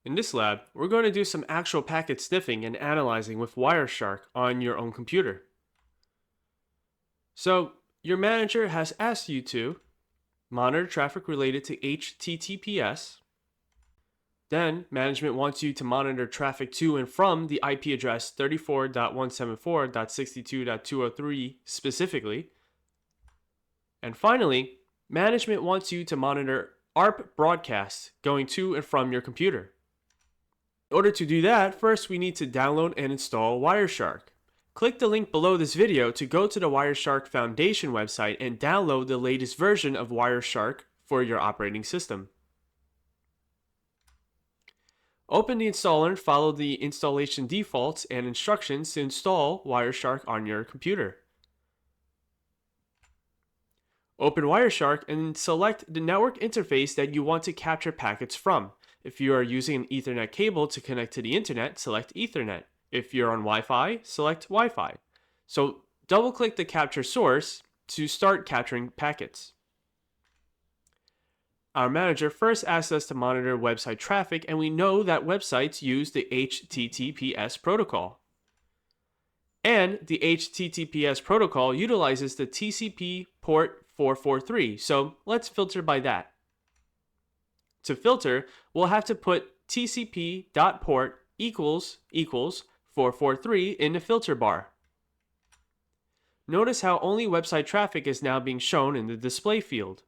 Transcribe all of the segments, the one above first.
In this lab, we're going to do some actual packet sniffing and analyzing with Wireshark on your own computer. So, your manager has asked you to monitor traffic related to HTTPS. Then, management wants you to monitor traffic to and from the IP address 34.174.62.203 specifically. And finally, management wants you to monitor ARP broadcasts going to and from your computer. In order to do that, first we need to download and install Wireshark. Click the link below this video to go to the Wireshark Foundation website and download the latest version of Wireshark for your operating system. Open the installer and follow the installation defaults and instructions to install Wireshark on your computer. Open Wireshark and select the network interface that you want to capture packets from. If you are using an Ethernet cable to connect to the internet, select Ethernet. If you're on Wi-Fi, select Wi-Fi. So double-click the capture source to start capturing packets. Our manager first asked us to monitor website traffic, and we know that websites use the HTTPS protocol. And the HTTPS protocol utilizes the TCP port 443, so let's filter by that. To filter, we'll have to put tcp.port equals 443 in the filter bar. Notice how only website traffic is now being shown in the display field.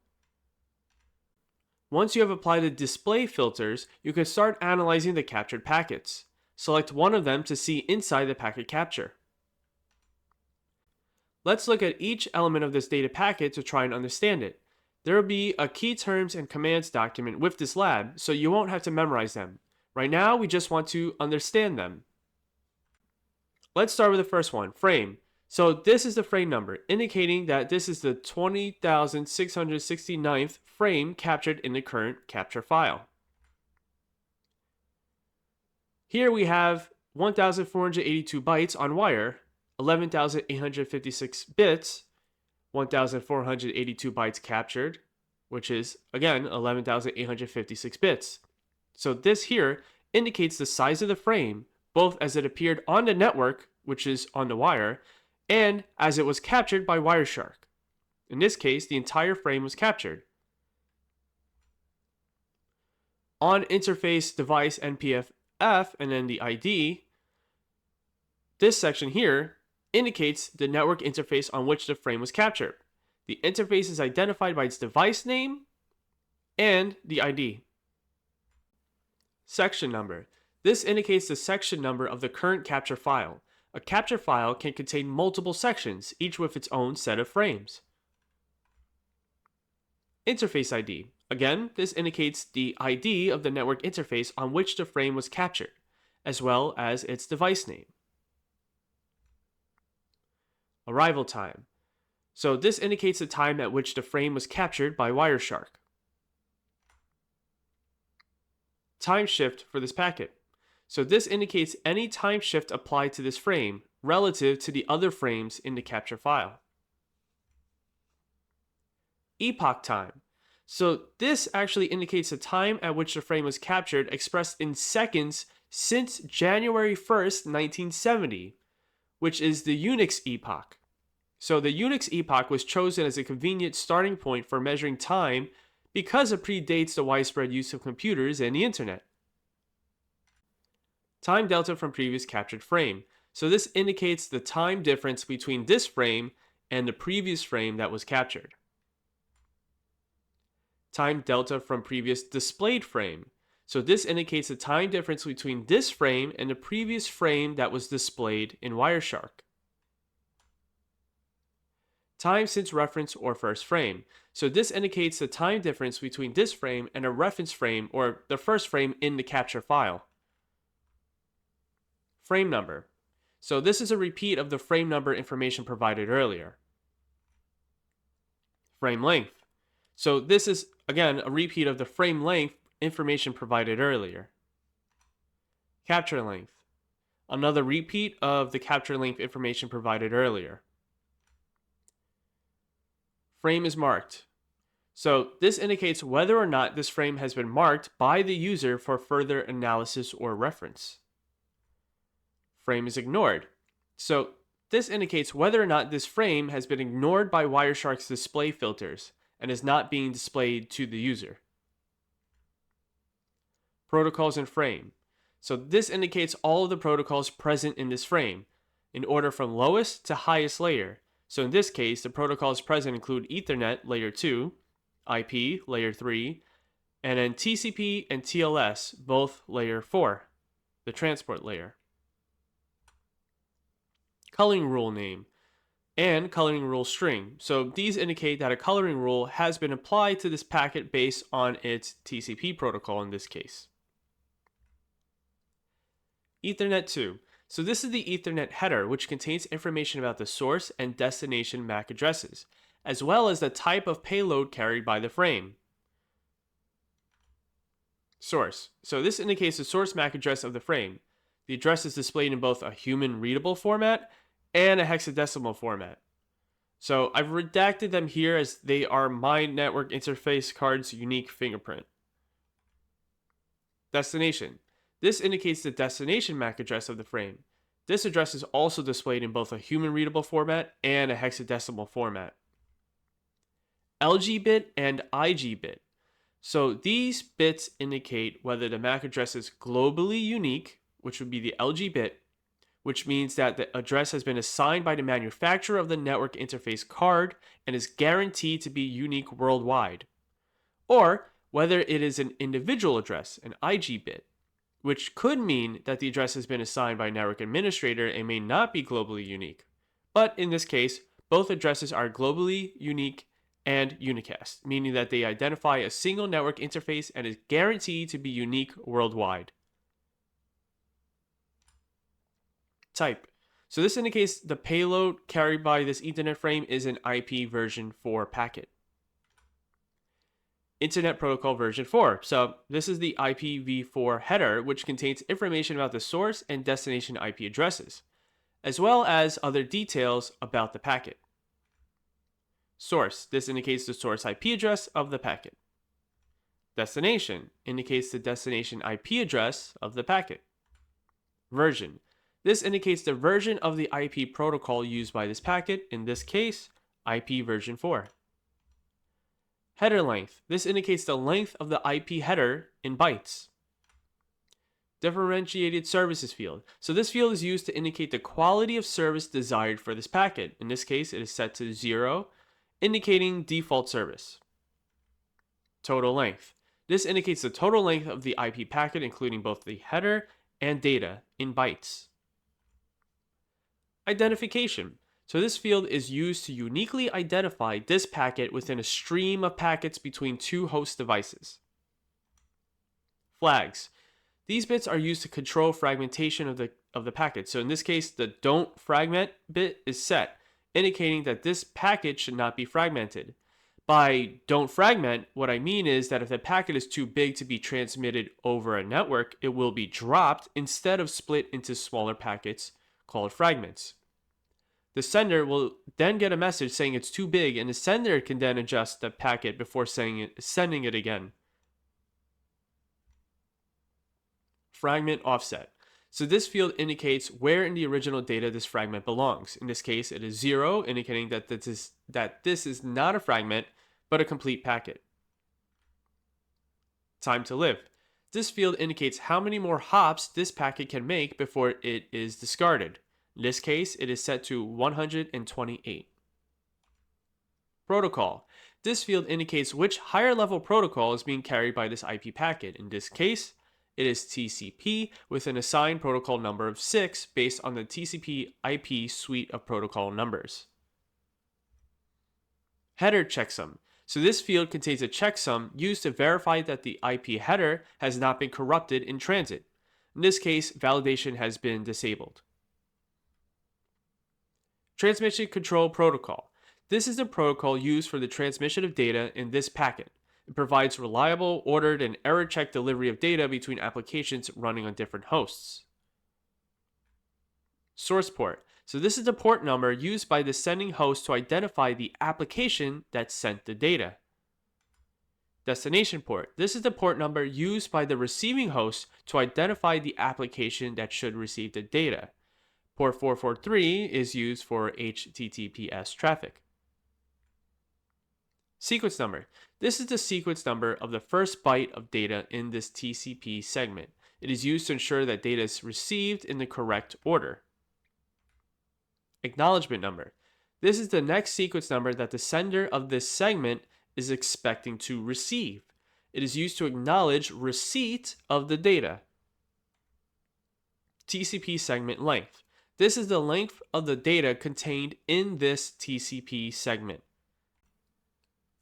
Once you have applied the display filters, you can start analyzing the captured packets. Select one of them to see inside the packet capture. Let's look at each element of this data packet to try and understand it. There will be a key terms and commands document with this lab, so you won't have to memorize them. Right now, we just want to understand them. Let's start with the first one, frame. So this is the frame number, indicating that this is the 20,669th frame captured in the current capture file. Here we have 1,482 bytes on wire, 11,856 bits, 1,482 bytes captured, which is, again, 11,856 bits. So this here indicates the size of the frame, both as it appeared on the network, which is on the wire, and as it was captured by Wireshark. In this case, the entire frame was captured. On interface device NPFF and then the ID, this section here indicates the network interface on which the frame was captured. The interface is identified by its device name and the ID. Section number. This indicates the section number of the current capture file. A capture file can contain multiple sections, each with its own set of frames. Interface ID. Again, this indicates the ID of the network interface on which the frame was captured, as well as its device name. Arrival time. So this indicates the time at which the frame was captured by Wireshark. Time shift for this packet. So this indicates any time shift applied to this frame relative to the other frames in the capture file. Epoch time. So this actually indicates the time at which the frame was captured expressed in seconds since January 1st, 1970, which is the Unix epoch. So the Unix epoch was chosen as a convenient starting point for measuring time because it predates the widespread use of computers and the internet. Time delta from previous captured frame. So this indicates the time difference between this frame and the previous frame that was captured. Time delta from previous displayed frame. So this indicates the time difference between this frame and the previous frame that was displayed in Wireshark. Time since reference or first frame. So this indicates the time difference between this frame and a reference frame or the first frame in the capture file. Frame number. So this is a repeat of the frame number information provided earlier. Frame length. So this is, again, a repeat of the frame length information provided earlier. Capture length. Another repeat of the capture length information provided earlier. Frame is marked. So this indicates whether or not this frame has been marked by the user for further analysis or reference. Frame is ignored. So this indicates whether or not this frame has been ignored by Wireshark's display filters and is not being displayed to the user. Protocols in frame. So this indicates all of the protocols present in this frame, in order from lowest to highest layer. So in this case, the protocols present include Ethernet layer 2, IP layer 3, and then TCP and TLS, both layer 4, the transport layer. Coloring rule name and coloring rule string. So these indicate that a coloring rule has been applied to this packet based on its TCP protocol in this case. Ethernet 2. So this is the Ethernet header, which contains information about the source and destination MAC addresses, as well as the type of payload carried by the frame. Source. So this indicates the source MAC address of the frame. The address is displayed in both a human readable format and a hexadecimal format. So I've redacted them here as they are my network interface card's unique fingerprint. Destination. This indicates the destination MAC address of the frame. This address is also displayed in both a human readable format and a hexadecimal format. LG bit and IG bit. So these bits indicate whether the MAC address is globally unique, which would be the LG bit, which means that the address has been assigned by the manufacturer of the network interface card and is guaranteed to be unique worldwide, or whether it is an individual address, an IG bit, which could mean that the address has been assigned by a network administrator and may not be globally unique. But in this case, both addresses are globally unique and unicast, meaning that they identify a single network interface and is guaranteed to be unique worldwide. Type. So this indicates the payload carried by this Ethernet frame is an IP version 4 packet. Internet Protocol version 4. So this is the IPv4 header, which contains information about the source and destination IP addresses, as well as other details about the packet. Source. This indicates the source IP address of the packet. Destination indicates the destination IP address of the packet. Version. This indicates the version of the IP protocol used by this packet, in this case, IP version 4. Header length. This indicates the length of the IP header in bytes. Differentiated services field. So this field is used to indicate the quality of service desired for this packet. In this case, it is set to 0, indicating default service. Total length. This indicates the total length of the IP packet, including both the header and data in bytes. Identification. So this field is used to uniquely identify this packet within a stream of packets between two host devices. Flags. These bits are used to control fragmentation of the packet. So in this case, the don't fragment bit is set, indicating that this packet should not be fragmented. By don't fragment, what I mean is that if the packet is too big to be transmitted over a network, it will be dropped instead of split into smaller packets called fragments. The sender will then get a message saying it's too big, and the sender can then adjust the packet before sending it again. Fragment offset. So this field indicates where in the original data this fragment belongs. In this case, it is 0, indicating that this is not a fragment, but a complete packet. Time to live. This field indicates how many more hops this packet can make before it is discarded. In this case, it is set to 128. Protocol. This field indicates which higher level protocol is being carried by this IP packet. In this case, it is TCP with an assigned protocol number of 6 based on the TCP IP suite of protocol numbers. Header checksum. So this field contains a checksum used to verify that the IP header has not been corrupted in transit. In this case, validation has been disabled. Transmission Control Protocol. This is the protocol used for the transmission of data in this packet. It provides reliable, ordered, and error-checked delivery of data between applications running on different hosts. Source port. So this is the port number used by the sending host to identify the application that sent the data. Destination port. This is the port number used by the receiving host to identify the application that should receive the data. Port 443 is used for HTTPS traffic. Sequence number. This is the sequence number of the first byte of data in this TCP segment. It is used to ensure that data is received in the correct order. Acknowledgement number. This is the next sequence number that the sender of this segment is expecting to receive. It is used to acknowledge receipt of the data. TCP segment length. This is the length of the data contained in this TCP segment.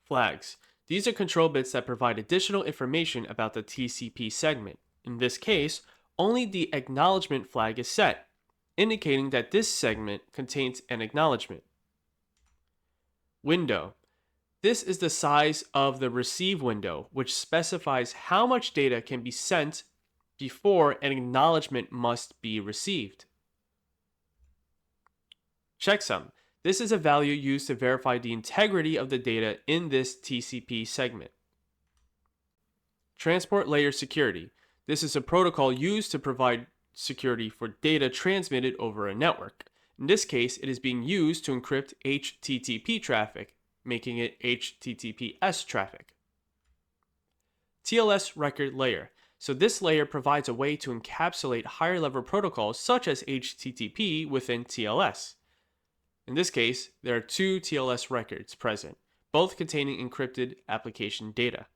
Flags. These are control bits that provide additional information about the TCP segment. In this case, only the acknowledgement flag is set, indicating that this segment contains an acknowledgement. Window. This is the size of the receive window, which specifies how much data can be sent before an acknowledgement must be received. Checksum. This is a value used to verify the integrity of the data in this TCP segment. Transport layer security. This is a protocol used to provide security for data transmitted over a network. In this case, it is being used to encrypt HTTP traffic, making it HTTPS traffic. TLS record layer. So this layer provides a way to encapsulate higher level protocols such as HTTP within TLS. In this case, there are two TLS records present, both containing encrypted application data.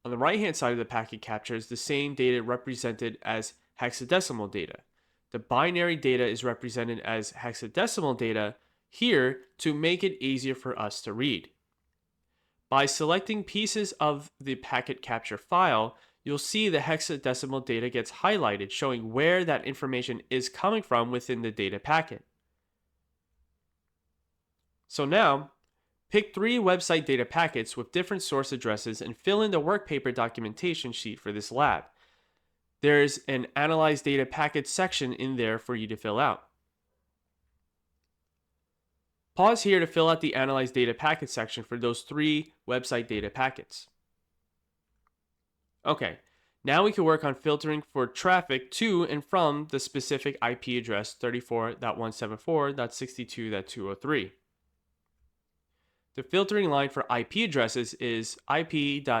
On the right-hand side of the packet capture is the same data represented as hexadecimal data. The binary data is represented as hexadecimal data here to make it easier for us to read. By selecting pieces of the packet capture file, you'll see the hexadecimal data gets highlighted, showing where that information is coming from within the data packet. So now, pick 3 website data packets with different source addresses and fill in the workpaper documentation sheet for this lab. There's an Analyze Data Packets section in there for you to fill out. Pause here to fill out the Analyze Data Packets section for those 3 website data packets. Okay, now we can work on filtering for traffic to and from the specific IP address 34.174.62.203. The filtering line for IP addresses is ip.addr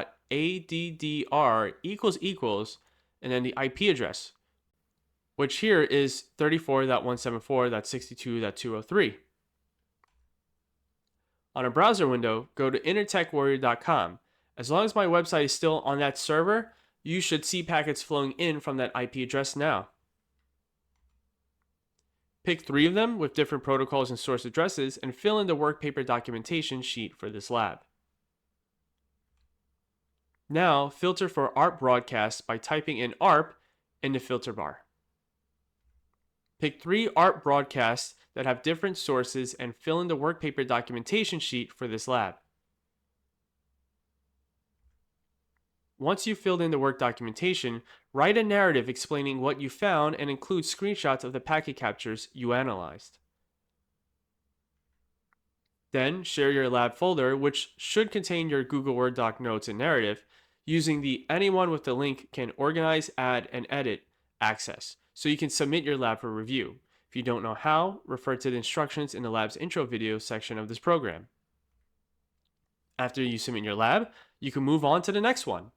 and then the IP address, which here is 34.174.62.203. On a browser window, go to intertechwarrior.com. As long as my website is still on that server, you should see packets flowing in from that IP address now. Pick 3 of them with different protocols and source addresses and fill in the workpaper documentation sheet for this lab. Now, filter for ARP broadcasts by typing in ARP in the filter bar. Pick 3 ARP broadcasts that have different sources and fill in the workpaper documentation sheet for this lab. Once you've filled in the work documentation, write a narrative explaining what you found and include screenshots of the packet captures you analyzed. Then share your lab folder, which should contain your Google Word doc notes and narrative, using the anyone with the link can organize, add, and edit access, so you can submit your lab for review. If you don't know how, refer to the instructions in the lab's intro video section of this program. After you submit your lab, you can move on to the next one.